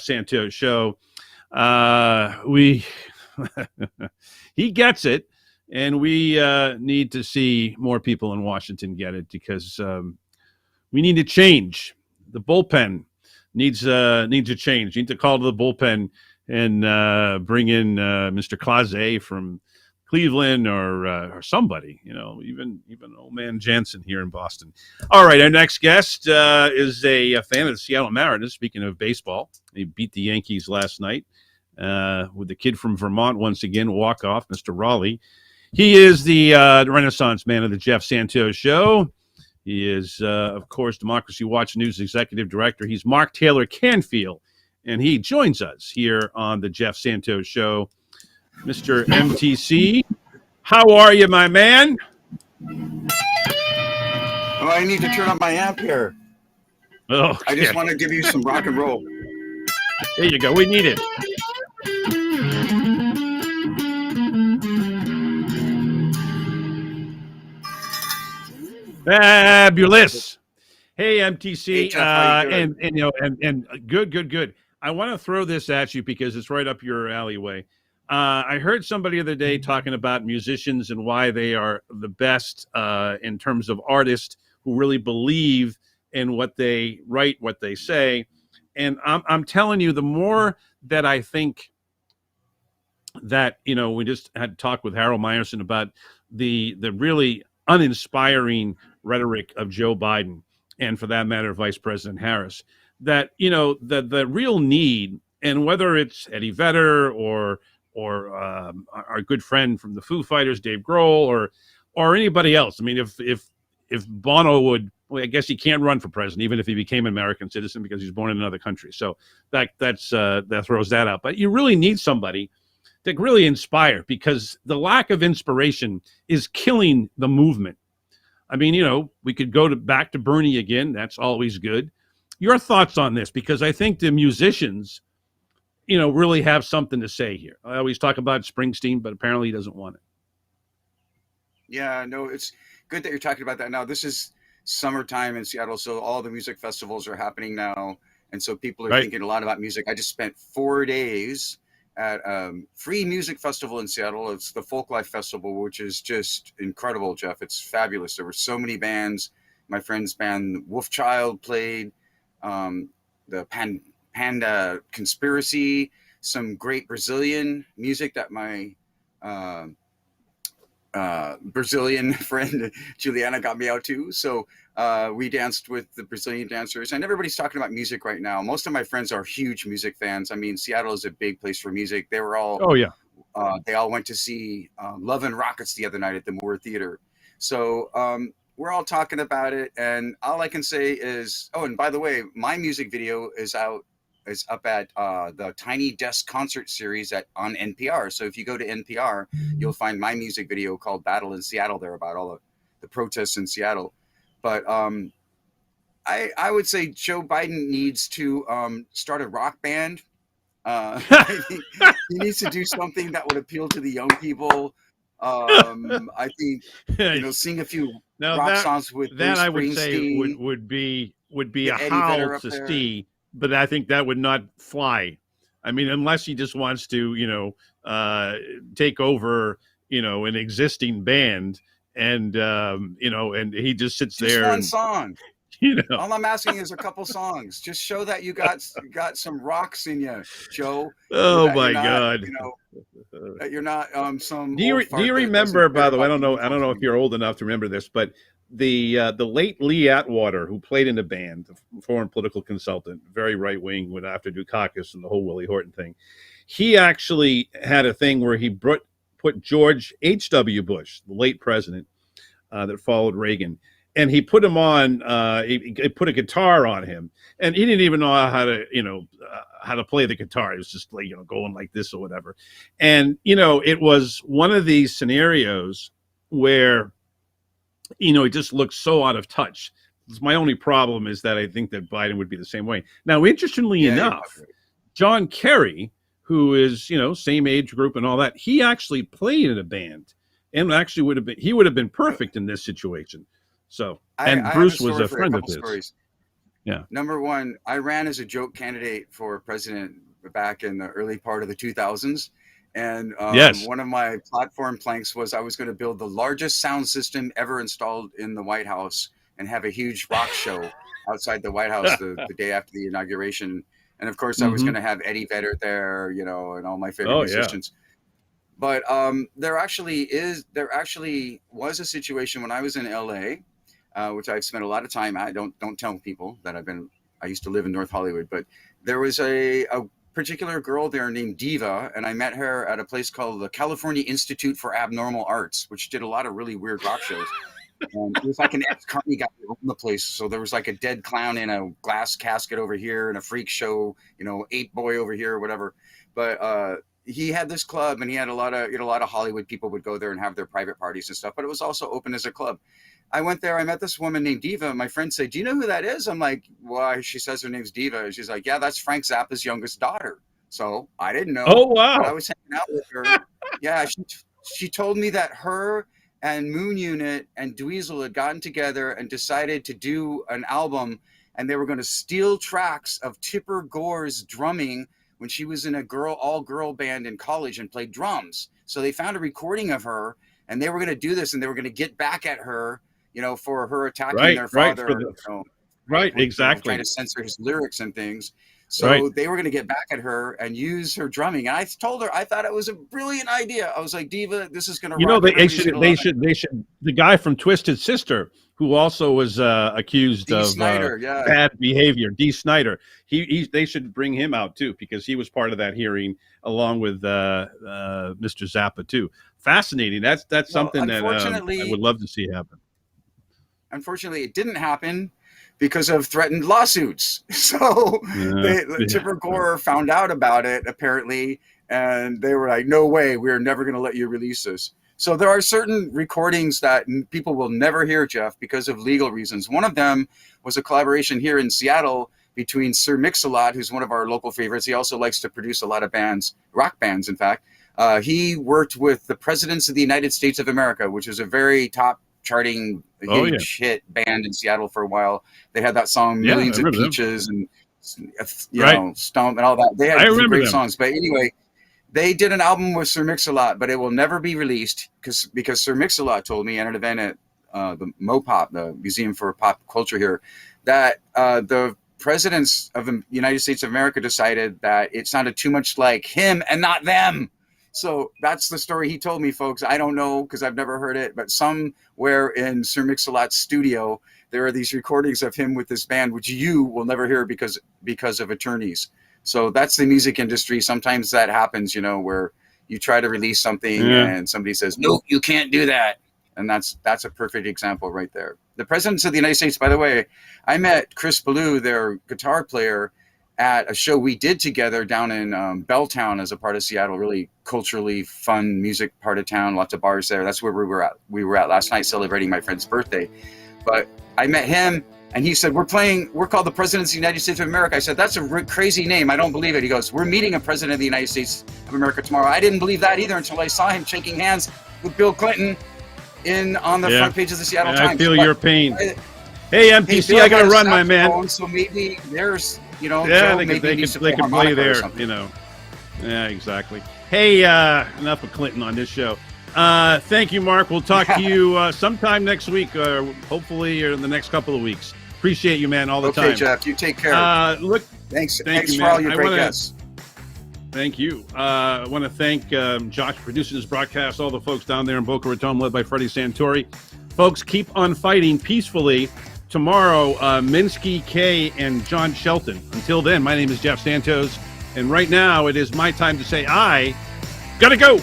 Santos show. We he gets it, and we need to see more people in Washington get it because we need to change. The bullpen needs a change. You need to call to the bullpen and bring in Mr. Clase from Cleveland or somebody, even old man Jansen here in Boston. All right, our next guest is a fan of the Seattle Mariners. Speaking of baseball, he beat the Yankees last night with the kid from Vermont once again, walk-off, Mr. Raleigh. He is the Renaissance man of the Jeff Santos Show. He is, of course, Democracy Watch News Executive Director. He's Mark Taylor-Canfield, and he joins us here on the Jeff Santos Show. Mr. MTC, how are you, my man? Oh, I need to turn up my amp here. Oh, I just want to give you some rock and roll. There you go. We need it. Fabulous. Hey, MTC, hey, Jeff, and good. I want to throw this at you because it's right up your alleyway. I heard somebody the other day talking about musicians and why they are the best in terms of artists who really believe in what they write, what they say. And I'm telling you, the more that I think that, we just had to talk with Harold Meyerson about the really uninspiring rhetoric of Joe Biden, and for that matter, Vice President Harris, that, the real need, and whether it's Eddie Vedder or our good friend from the Foo Fighters, Dave Grohl, or anybody else. I mean, if Bono would, well, I guess he can't run for president, even if he became an American citizen because he's born in another country. So that throws that out. But you really need somebody to really inspire, because the lack of inspiration is killing the movement. I mean, we could go back to Bernie again. That's always good. Your thoughts on this? Because I think the musicians, really have something to say here. I always talk about Springsteen, but apparently he doesn't want it. Yeah, no, it's good that you're talking about that now. This is summertime in Seattle, so all the music festivals are happening now. And so people are thinking a lot about music. I just spent 4 days at a free music festival in Seattle. It's the Folklife Festival, which is just incredible, Jeff. It's fabulous. There were so many bands. My friend's band Wolfchild played, the Panda Conspiracy, some great Brazilian music that my Brazilian friend Juliana got me out to. So we danced with the Brazilian dancers, and everybody's talking about music right now. Most of my friends are huge music fans. I mean, Seattle is a big place for music. They were all, they all went to see Love and Rockets the other night at the Moore Theater. So we're all talking about it, and all I can say is, oh, and by the way, my music video is up at the Tiny Desk concert series on NPR. So if you go to NPR, you'll find my music video called Battle in Seattle there, about all the protests in Seattle. But I would say Joe Biden needs to start a rock band. I think he needs to do something that would appeal to the young people. I think, sing a few rock songs with Bruce that I would say would be a howl to see. But I think that would not fly. I mean, unless he just wants to, take over, an existing band, and and he just sits there. Just one song. All I'm asking is a couple songs. Just show that you got some rocks in you, Joe. Oh my God! That you're not some. Do you remember? By the way, I don't know if you're old enough to remember this, but the late Lee Atwater, who played in a band, a foreign political consultant, very right wing, went after Dukakis and the whole Willie Horton thing. He actually had a thing where he put George H.W. Bush, the late president that followed Reagan, and he put him on. He put a guitar on him, and he didn't even know how to play the guitar. It was just like going like this or whatever. And it was one of these scenarios where it just looks so out of touch. My only problem is that I think that Biden would be the same way. Now, interestingly enough, John Kerry, who is same age group and all that, he actually played in a band, and actually would have been perfect in this situation. So, and Bruce was a friend of his. Yeah. Number one, I ran as a joke candidate for president back in the early part of the 2000s. And Yes. one of my platform planks was I was going to build the largest sound system ever installed in the White House and have a huge rock show outside the White House the day after the inauguration. And of course, I was going to have Eddie Vedder there, you know, and all my favorite musicians. But there actually was a situation when I was in LA, which I've spent a lot of time. I don't tell people that I used to live in North Hollywood, but there was a particular girl there named Diva, and I met her at a place called the California Institute for Abnormal Arts, which did a lot of really weird rock shows. And it was like an ex-company guy who owned the place. So there was like a dead clown in a glass casket over here and a freak show, you know, ape boy over here or whatever. But he had this club, and he had a lot of Hollywood people would go there and have their private parties and stuff, but it was also open as a club. I went there, I met this woman named Diva. My friend said, "Do you know who that is?" I'm like, "Why?" She says her name's Diva. And she's like, "Yeah, that's Frank Zappa's youngest daughter." So I didn't know. Oh, wow. But I was hanging out with her. Yeah, she told me that her and Moon Unit and Dweezil had gotten together and decided to do an album, and they were going to steal tracks of Tipper Gore's drumming when she was in a all-girl band in college and played drums. So they found a recording of her, and they were going to do this, and they were going to get back at her, you know, for her attacking their father. Exactly. Trying to censor his lyrics and things. So they were going to get back at her and use her drumming. And I told her I thought it was a brilliant idea. I was like, "Diva, this is going to." You know, they should. The guy from Twisted Sister, who also was accused of Snyder, bad behavior, D. Snyder. They should bring him out too, because he was part of that hearing along with Mr. Zappa too. Fascinating. That's something that I would love to see happen. Unfortunately, it didn't happen because of threatened lawsuits. So Tipper Gore found out about it, apparently, and they were like, "No way, we're never going to let you release this." So there are certain recordings that people will never hear, Jeff, because of legal reasons. One of them was a collaboration here in Seattle between Sir MixALot, who's one of our local favorites. He also likes to produce a lot of bands, rock bands, in fact. He worked with the Presidents of the United States of America, which is a very top charting huge hit band in Seattle for a while. They had that song Millions of Peaches and you know, Stomp and all that. They had great songs. But anyway, they did an album with Sir Mix-a-Lot, but it will never be released because Sir Mix-a-Lot told me at an event at the MoPop, the Museum for Pop Culture here, that the presidents of the United States of America decided that it sounded too much like him and not them. So that's the story he told me, folks. I don't know because I've never heard it, but somewhere in Sir Mix-a-Lot's studio, there are these recordings of him with this band, which you will never hear because of attorneys. So that's the music industry. Sometimes that happens, you know, where you try to release something and somebody says, "No, you can't do that." And that's a perfect example right there. The presidents of the United States, by the way, I met Chris Ballew, their guitar player, at a show we did together down in Belltown as a part of Seattle, really culturally fun music part of town, lots of bars there. That's where we were at. We were at last night celebrating my friend's birthday. But I met him and he said, we're called the Presidents of the United States of America. I said, "That's a crazy name. I don't believe it." He goes, "We're meeting a president of the United States of America tomorrow." I didn't believe that either until I saw him shaking hands with Bill Clinton on the front page of the Seattle Times. I feel your pain. Hey, MPC, I got to run, my man. So maybe there's, you know, they can play there, you know. Yeah, exactly. Hey, enough of Clinton on this show. Thank you, Mark. We'll talk to you sometime next week, hopefully, or in the next couple of weeks. Appreciate you, man, all the time. Okay, Jeff, you take care. Thanks you, for all your great guests. Thank you. I want to thank Josh for producing this broadcast, all the folks down there in Boca Raton, led by Freddie Santori. Folks, keep on fighting peacefully. Tomorrow, Minsky, K, and John Shelton. Until then, my name is Jeff Santos, and right now it is my time to say I gotta go.